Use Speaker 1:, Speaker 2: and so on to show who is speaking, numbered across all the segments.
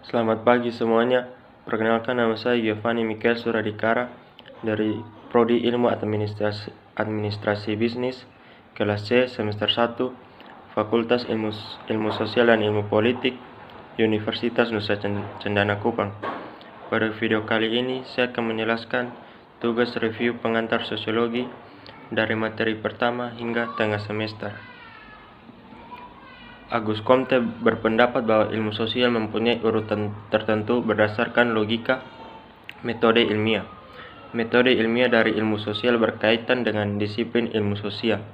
Speaker 1: Selamat pagi semuanya. Perkenalkan, nama saya Giovanni Mikael Suradikara dari Prodi Ilmu Administrasi Bisnis kelas C semester 1 Fakultas Ilmu Sosial dan Ilmu Politik Universitas Nusa Cendana Kupang. Pada video kali ini saya akan menjelaskan tugas review pengantar sosiologi dari materi pertama hingga tengah semester. Auguste Comte berpendapat bahwa ilmu sosial mempunyai urutan tertentu berdasarkan logika metode ilmiah. Metode ilmiah dari ilmu sosial berkaitan dengan disiplin ilmu sosial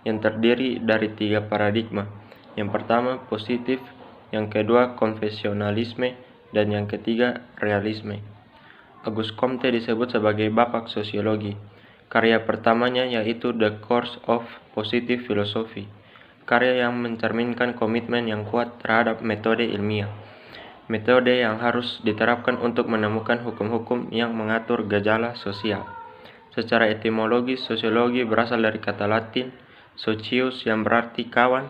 Speaker 1: yang terdiri dari 3 paradigma. Yang pertama, positif, yang kedua, konvensionalisme, dan yang ketiga, realisme. Auguste Comte disebut sebagai bapak sosiologi. Karya pertamanya yaitu The Course of Positive Philosophy, karya yang mencerminkan komitmen yang kuat terhadap metode ilmiah. Metode yang harus diterapkan untuk menemukan hukum-hukum yang mengatur gejala sosial. Secara etimologis, sosiologi berasal dari kata Latin socius yang berarti kawan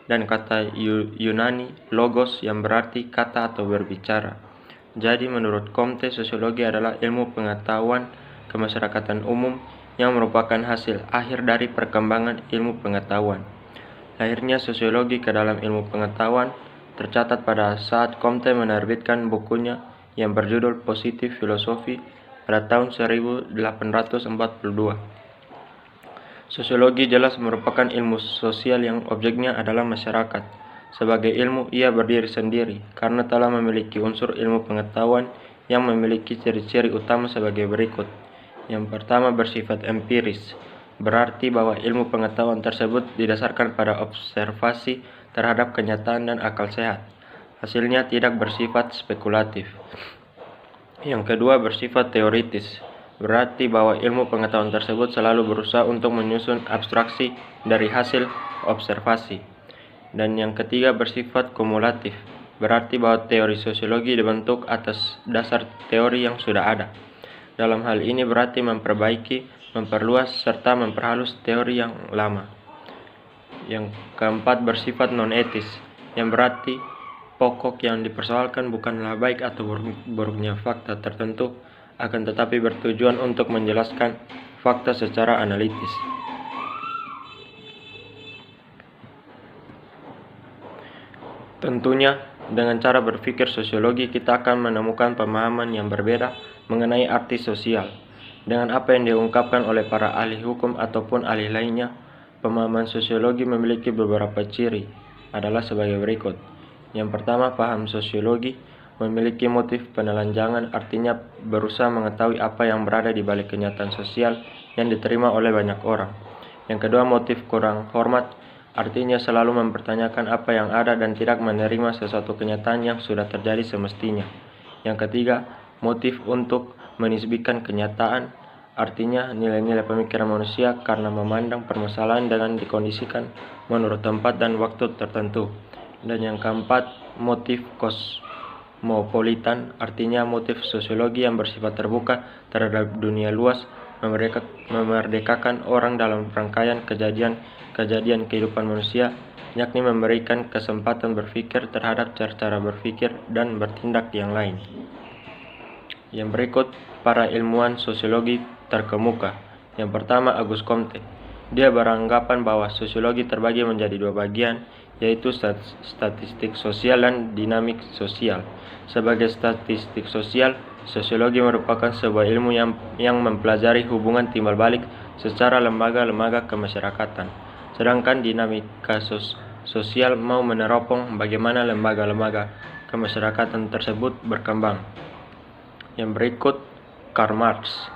Speaker 1: dan kata Yunani logos yang berarti kata atau berbicara. Jadi menurut Comte, sosiologi adalah ilmu pengetahuan kemasyarakatan umum yang merupakan hasil akhir dari perkembangan ilmu pengetahuan. Lahirnya sosiologi ke dalam ilmu pengetahuan tercatat pada saat Comte menerbitkan bukunya yang berjudul Positive Philosophy pada tahun 1842. Sosiologi jelas merupakan ilmu sosial yang objeknya adalah masyarakat. Sebagai ilmu, ia berdiri sendiri karena telah memiliki unsur ilmu pengetahuan yang memiliki ciri-ciri utama sebagai berikut. Yang pertama, bersifat empiris, berarti bahwa ilmu pengetahuan tersebut didasarkan pada observasi terhadap kenyataan dan akal sehat. Hasilnya tidak bersifat spekulatif. Yang kedua, bersifat teoritis, berarti bahwa ilmu pengetahuan tersebut selalu berusaha untuk menyusun abstraksi dari hasil observasi. Dan yang ketiga, bersifat kumulatif, berarti bahwa teori sosiologi dibentuk atas dasar teori yang sudah ada. Dalam hal ini berarti memperbaiki, memperluas, serta memperhalus teori yang lama. Yang keempat, bersifat non-etis, yang berarti pokok yang dipersoalkan bukanlah baik atau buruknya fakta tertentu, akan tetapi bertujuan untuk menjelaskan fakta secara analitis. Tentunya, dengan cara berpikir sosiologi, kita akan menemukan pemahaman yang berbeda mengenai arti sosial. Dengan apa yang diungkapkan oleh para ahli hukum ataupun ahli lainnya, pemahaman sosiologi memiliki beberapa ciri, adalah sebagai berikut. Yang pertama, paham sosiologi memiliki motif penelanjangan, artinya berusaha mengetahui apa yang berada di balik kenyataan sosial yang diterima oleh banyak orang. Yang kedua, motif kurang hormat, artinya selalu mempertanyakan apa yang ada dan tidak menerima sesuatu kenyataan yang sudah terjadi semestinya. Yang ketiga, motif untuk menisbikan kenyataan, artinya nilai-nilai pemikiran manusia karena memandang permasalahan dengan dikondisikan menurut tempat dan waktu tertentu. Dan yang keempat, motif kosmopolitan, artinya motif sosiologi yang bersifat terbuka terhadap dunia luas, memerdekakan orang dalam rangkaian kejadian kehidupan manusia, yakni memberikan kesempatan berpikir terhadap cara berpikir dan bertindak yang lain. Yang berikut, para ilmuwan sosiologi terkemuka. Yang pertama, Auguste Comte. Dia beranggapan bahwa sosiologi terbagi menjadi 2 bagian, yaitu statistik sosial dan dinamik sosial. Sebagai statistik sosial, sosiologi merupakan sebuah ilmu yang mempelajari hubungan timbal balik secara lembaga-lembaga kemasyarakatan. Sedangkan dinamika sosial mau meneropong bagaimana lembaga-lembaga kemasyarakatan tersebut berkembang. Yang berikut, Karl Marx.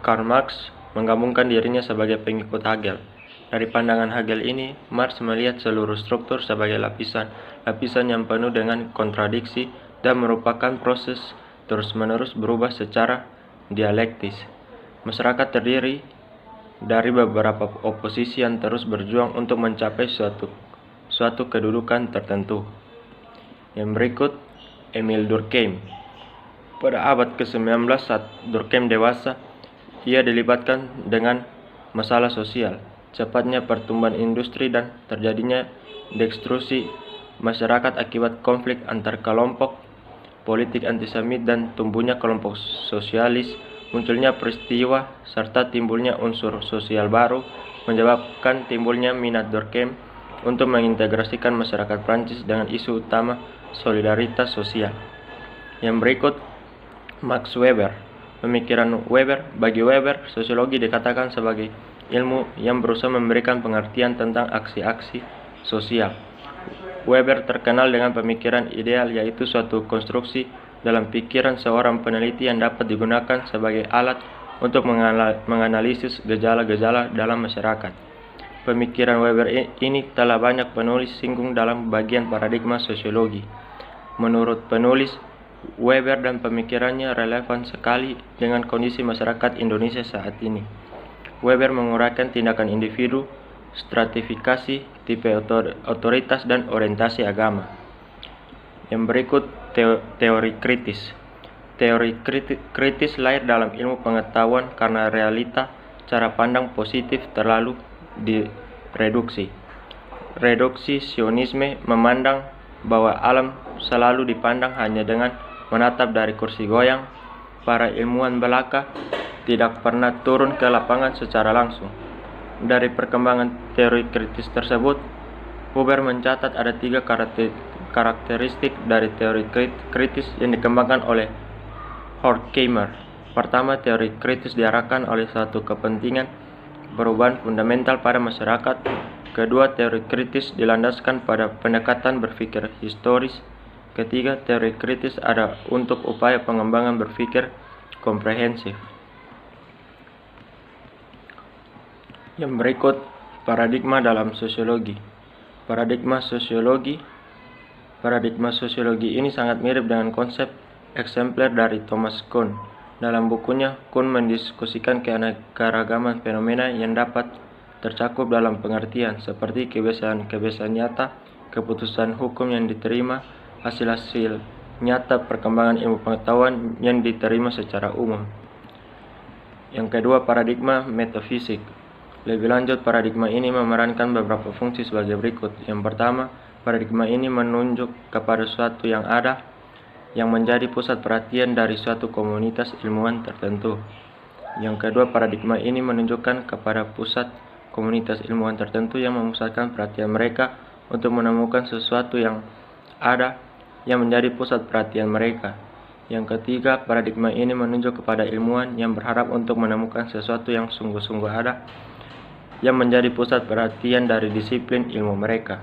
Speaker 1: Karl Marx menggabungkan dirinya sebagai pengikut Hegel. Dari pandangan Hegel ini, Marx melihat seluruh struktur sebagai lapisan yang penuh dengan kontradiksi dan merupakan proses terus-menerus berubah secara dialektis. Masyarakat terdiri dari beberapa oposisi yang terus berjuang untuk mencapai suatu kedudukan tertentu. Yang berikut, Emile Durkheim. Pada abad ke-19 saat Durkheim dewasa, ia dilibatkan dengan masalah sosial, cepatnya pertumbuhan industri dan terjadinya destruksi masyarakat akibat konflik antar kelompok politik antisemit dan tumbuhnya kelompok sosialis, munculnya peristiwa serta timbulnya unsur sosial baru menyebabkan timbulnya minat Durkheim untuk mengintegrasikan masyarakat Prancis dengan isu utama solidaritas sosial. Yang berikut, Max Weber. Pemikiran Weber. Bagi Weber, sosiologi dikatakan sebagai ilmu yang berusaha memberikan pengertian tentang aksi-aksi sosial. Weber terkenal dengan pemikiran ideal, yaitu suatu konstruksi dalam pikiran seorang peneliti yang dapat digunakan sebagai alat untuk menganalisis gejala-gejala dalam masyarakat. Pemikiran Weber ini telah banyak penulis singgung dalam bagian paradigma sosiologi. Menurut penulis, Weber dan pemikirannya relevan sekali dengan kondisi masyarakat Indonesia saat ini. Weber menguraikan tindakan individu, stratifikasi, tipe otoritas, dan orientasi agama. Yang berikut, teori kritis. Teori kritis lahir dalam ilmu pengetahuan karena realita cara pandang positif terlalu direduksi. Reduksi Sionisme memandang bahwa alam selalu dipandang hanya dengan menatap dari kursi goyang. Para ilmuwan belaka tidak pernah turun ke lapangan secara langsung. Dari perkembangan teori kritis tersebut, Weber mencatat ada 3 karakteristik dari teori kritis yang dikembangkan oleh Horkheimer. Pertama, teori kritis diarahkan oleh suatu kepentingan perubahan fundamental pada masyarakat. Kedua, teori kritis dilandaskan pada pendekatan berpikir historis. Ketiga, teori kritis ada untuk upaya pengembangan berpikir komprehensif. Yang berikut, paradigma dalam sosiologi. Paradigma sosiologi ini sangat mirip dengan konsep eksempler dari Thomas Kuhn. Dalam bukunya, Kuhn mendiskusikan keanekaragaman fenomena yang dapat tercakup dalam pengertian seperti kebiasaan-kebiasaan nyata, keputusan hukum yang diterima, hasil-hasil nyata perkembangan ilmu pengetahuan yang diterima secara umum. Yang kedua, paradigma metafisik. Lebih lanjut, paradigma ini memerankan beberapa fungsi sebagai berikut. Yang pertama, paradigma ini menunjuk kepada suatu yang ada, yang menjadi pusat perhatian dari suatu komunitas ilmuwan tertentu. Yang kedua, paradigma ini menunjukkan kepada pusat komunitas ilmuwan tertentu yang memusatkan perhatian mereka untuk menemukan sesuatu yang ada yang menjadi pusat perhatian mereka. Yang ketiga, paradigma ini menunjuk kepada ilmuwan yang berharap untuk menemukan sesuatu yang sungguh-sungguh ada yang menjadi pusat perhatian dari disiplin ilmu mereka.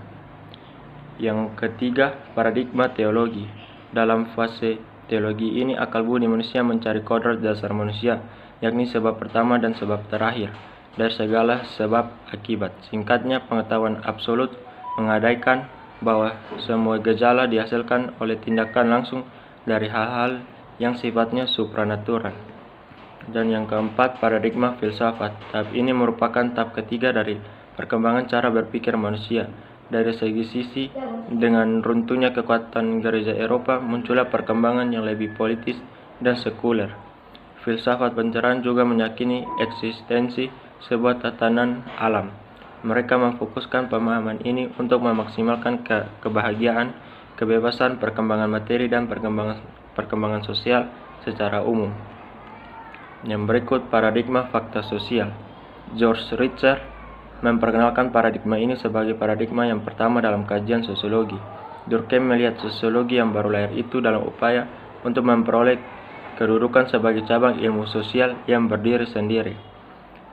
Speaker 1: Yang ketiga, paradigma teologi. Dalam fase teologi ini, akal budi manusia mencari kodrat dasar manusia, yakni sebab pertama dan sebab terakhir dari segala sebab akibat. Singkatnya, pengetahuan absolut mengandaikan bahwa semua gejala dihasilkan oleh tindakan langsung dari hal-hal yang sifatnya supranatural. Dan yang keempat, paradigma filsafat. Tahap ini merupakan tahap ketiga dari perkembangan cara berpikir manusia. Dari segi sisi, dengan runtuhnya kekuatan gereja Eropa, muncullah perkembangan yang lebih politis dan sekuler. Filsafat pencerahan juga meyakini eksistensi sebuah tatanan alam. Mereka memfokuskan pemahaman ini untuk memaksimalkan kebahagiaan, kebebasan, perkembangan materi, dan perkembangan sosial secara umum. Yang berikut, paradigma fakta sosial. George Richter memperkenalkan paradigma ini sebagai paradigma yang pertama dalam kajian sosiologi. Durkheim melihat sosiologi yang baru lahir itu dalam upaya untuk memperoleh kedudukan sebagai cabang ilmu sosial yang berdiri sendiri.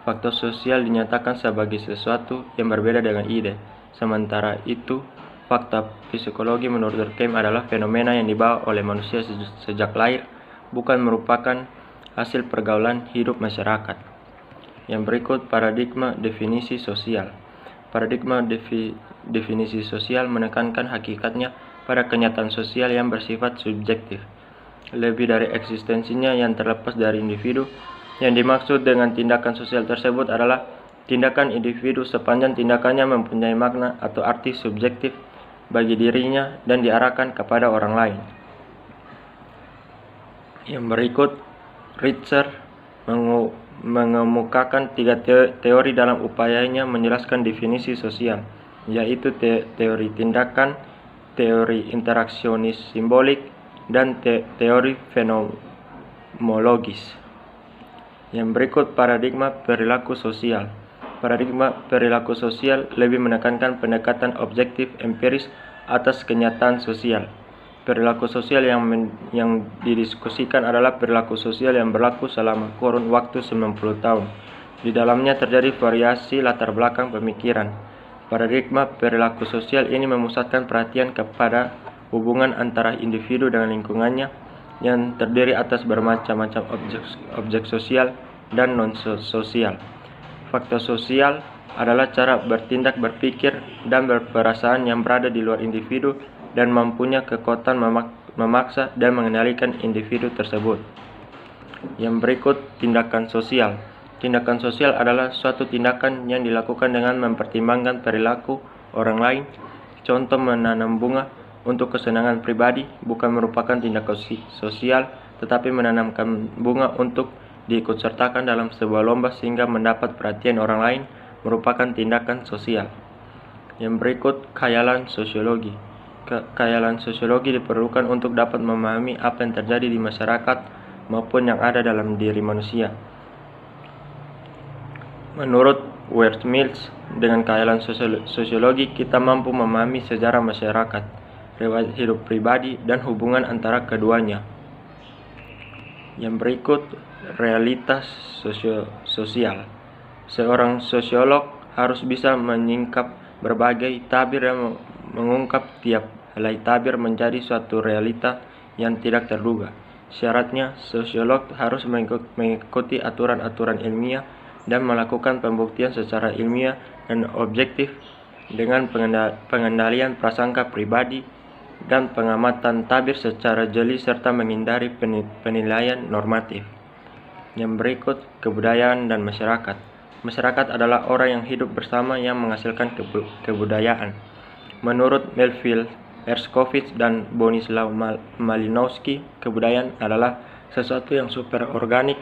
Speaker 1: Fakta sosial dinyatakan sebagai sesuatu yang berbeda dengan ide. Sementara itu, fakta psikologi menurut Durkheim adalah fenomena yang dibawa oleh manusia sejak lahir, bukan merupakan hasil pergaulan hidup masyarakat. Yang berikut, paradigma definisi sosial. Paradigma definisi sosial menekankan hakikatnya pada kenyataan sosial yang bersifat subjektif, lebih dari eksistensinya yang terlepas dari individu. Yang dimaksud dengan tindakan sosial tersebut adalah tindakan individu sepanjang tindakannya mempunyai makna atau arti subjektif bagi dirinya dan diarahkan kepada orang lain. Yang berikut, Richter mengemukakan 3 teori dalam upayanya menjelaskan definisi sosial, yaitu teori tindakan, teori interaksionis simbolik, dan teori fenomenologis. Yang berikut paradigma perilaku sosial. Paradigma perilaku sosial lebih menekankan pendekatan objektif empiris atas kenyataan sosial. Perilaku sosial yang didiskusikan adalah perilaku sosial yang berlaku selama kurun waktu 90 tahun. Di dalamnya terjadi variasi latar belakang pemikiran. Paradigma perilaku sosial ini memusatkan perhatian kepada hubungan antara individu dengan lingkungannya yang terdiri atas bermacam-macam objek sosial dan non-sosial. Faktor sosial adalah cara bertindak, berpikir, dan berperasaan yang berada di luar individu dan mempunyai kekuatan memaksa dan mengendalikan individu tersebut. Yang berikut, tindakan sosial. Tindakan sosial adalah suatu tindakan yang dilakukan dengan mempertimbangkan perilaku orang lain. Contoh, menanam bunga untuk kesenangan pribadi bukan merupakan tindakan sosial, tetapi menanamkan bunga untuk diikutsertakan dalam sebuah lomba sehingga mendapat perhatian orang lain merupakan tindakan sosial. Yang berikut, khayalan sosiologi. Khayalan sosiologi diperlukan untuk dapat memahami apa yang terjadi di masyarakat maupun yang ada dalam diri manusia. Menurut Westmills, dengan khayalan sosiologi kita mampu memahami sejarah masyarakat, riwayat hidup pribadi, dan hubungan antara keduanya. Yang berikut, realitas sosial. Seorang sosiolog harus bisa menyingkap berbagai tabir dan mengungkap tiap helai tabir menjadi suatu realita yang tidak terduga. Syaratnya, sosiolog harus mengikuti aturan-aturan ilmiah dan melakukan pembuktian secara ilmiah dan objektif dengan pengendalian prasangka pribadi dan pengamatan tabir secara jeli serta menghindari penilaian normatif. Yang berikut, kebudayaan dan masyarakat. Masyarakat adalah orang yang hidup bersama yang menghasilkan kebudayaan. Menurut Melville Herskovits dan Bonislaw Malinowski, kebudayaan adalah sesuatu yang superorganik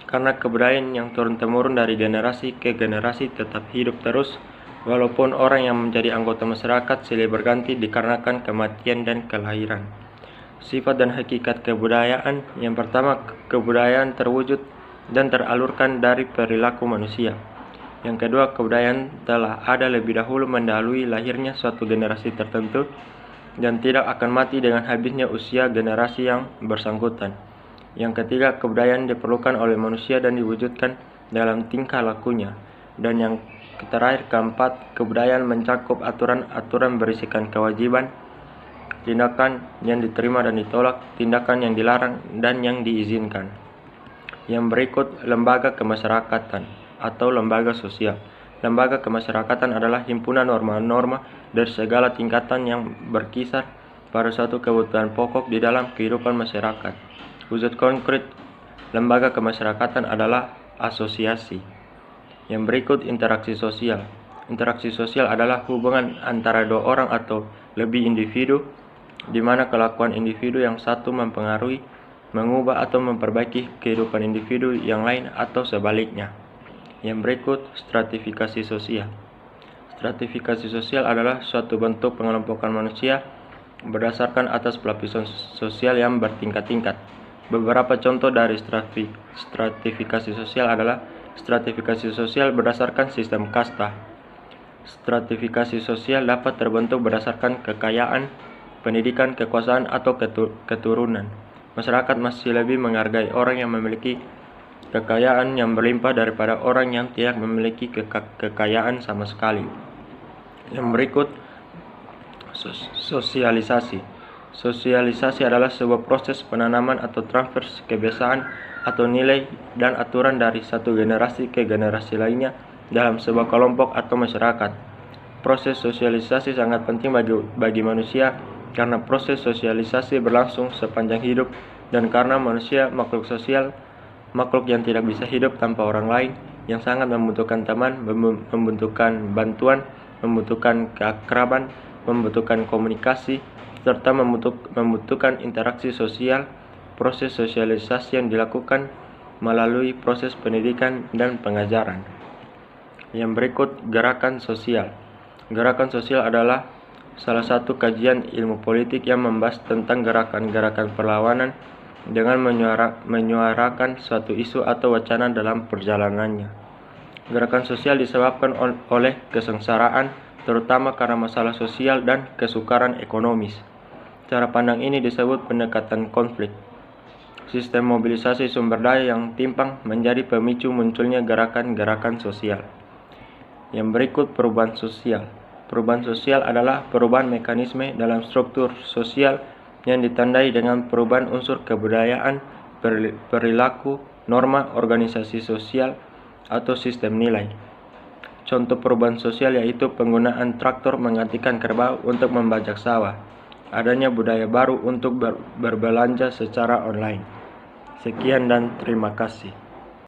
Speaker 1: karena kebudayaan yang turun-temurun dari generasi ke generasi tetap hidup terus walaupun orang yang menjadi anggota masyarakat silih berganti dikarenakan kematian dan kelahiran. Sifat dan hakikat kebudayaan. Yang pertama, kebudayaan terwujud dan teralurkan dari perilaku manusia. Yang kedua, kebudayaan telah ada lebih dahulu mendahului lahirnya suatu generasi tertentu dan tidak akan mati dengan habisnya usia generasi yang bersangkutan. Yang ketiga, kebudayaan diperlukan oleh manusia dan diwujudkan dalam tingkah lakunya. Dan yang terakhir, keempat, kebudayaan mencakup aturan-aturan berisikan kewajiban, tindakan yang diterima dan ditolak, tindakan yang dilarang dan yang diizinkan. Yang berikut, lembaga kemasyarakatan atau lembaga sosial. Lembaga kemasyarakatan adalah himpunan norma-norma dari segala tingkatan yang berkisar pada suatu kebutuhan pokok di dalam kehidupan masyarakat. Wujud konkret lembaga kemasyarakatan adalah asosiasi. Yang berikut, interaksi sosial. Interaksi sosial adalah hubungan antara dua orang atau lebih individu, di mana kelakuan individu yang satu mempengaruhi, mengubah atau memperbaiki kehidupan individu yang lain atau sebaliknya. Yang berikut, stratifikasi sosial. Stratifikasi sosial adalah suatu bentuk pengelompokan manusia berdasarkan atas pelapisan sosial yang bertingkat-tingkat. Beberapa contoh dari stratifikasi sosial adalah stratifikasi sosial berdasarkan sistem kasta. Stratifikasi sosial dapat terbentuk berdasarkan kekayaan, pendidikan, kekuasaan, atau keturunan. Masyarakat masih lebih menghargai orang yang memiliki kekayaan yang berlimpah daripada orang yang tidak memiliki kekayaan sama sekali. Yang berikut, sosialisasi. Sosialisasi adalah sebuah proses penanaman atau transfer kebiasaan atau nilai dan aturan dari satu generasi ke generasi lainnya dalam sebuah kelompok atau masyarakat. Proses sosialisasi sangat penting bagi manusia karena proses sosialisasi berlangsung sepanjang hidup dan karena manusia makhluk sosial, makhluk yang tidak bisa hidup tanpa orang lain, yang sangat membutuhkan teman, membutuhkan bantuan, membutuhkan keakraban, membutuhkan komunikasi, serta membutuhkan interaksi sosial. Proses sosialisasi yang dilakukan melalui proses pendidikan dan pengajaran. Yang berikut, gerakan sosial. Gerakan sosial adalah salah satu kajian ilmu politik yang membahas tentang gerakan-gerakan perlawanan dengan menyuarakan suatu isu atau wacana dalam perjalanannya. Gerakan sosial disebabkan oleh kesengsaraan, terutama karena masalah sosial dan kesukaran ekonomis. Cara pandang ini disebut pendekatan konflik. Sistem mobilisasi sumber daya yang timpang menjadi pemicu munculnya gerakan-gerakan sosial. Yang berikut perubahan sosial. Perubahan sosial adalah perubahan mekanisme dalam struktur sosial yang ditandai dengan perubahan unsur kebudayaan, perilaku, norma, organisasi sosial, atau sistem nilai. Contoh perubahan sosial yaitu penggunaan traktor menggantikan kerbau untuk membajak sawah, adanya budaya baru untuk berbelanja secara online. Sekian dan terima kasih.